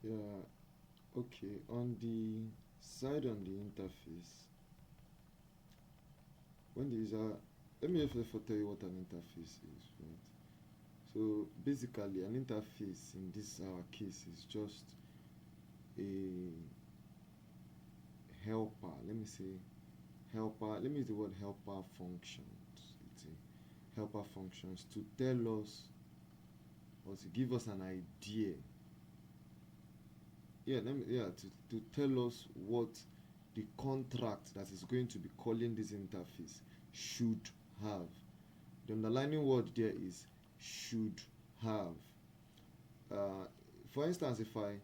Yeah, okay. On the side on the interface, when the user, let me first tell you what an interface is, right? So basically, an interface in this our case is just a helper. Let me say helper. Let me use the word helper functions. It's a helper functions to tell us or to give us an idea. Yeah, to tell us what the contract that is going to be calling this interface should have. The underlining word there is should have. Uh, for instance, if I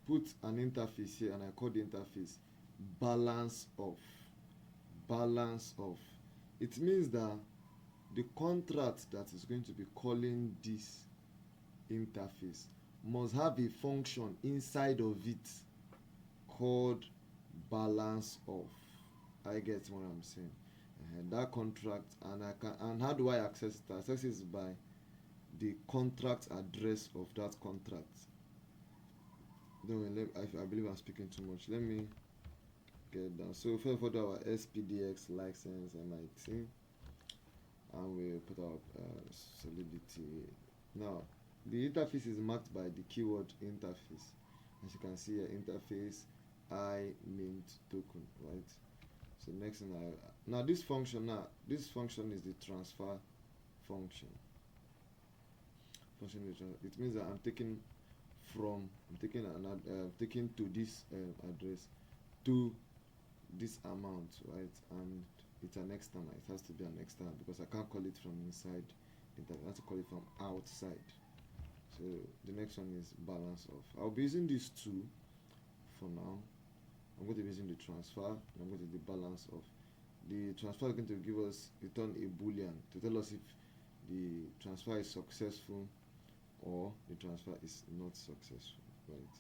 put an interface here and I call the interface balance of, balance of, it means that the contract that is going to be calling this interface must have a function inside of it called balance of. I get what I'm saying. That contract, and how do I access it? I access it by the contract address of that contract. I believe I'm speaking too much. Let me get down. So first for our SPDX license MIT, and we put our Solidity. Now the interface is marked by the keyword interface. As you can see here, interface I mint token, right? So next thing now this function is the transfer function. It means that I'm taking to this address to this amount, right? And it's an external. It has to be an external because I can't call it from inside. I have to call it from outside. So the next one is balance of. I'll be using these two for now. I'm going to be using the transfer and I'm going to do the balance of. The transfer is going to give us return a boolean to tell us if the transfer is successful or the transfer is not successful, right?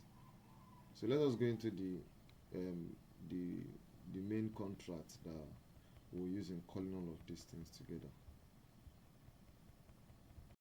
So let us go into um, the main contract that we'll use in calling all of these things together.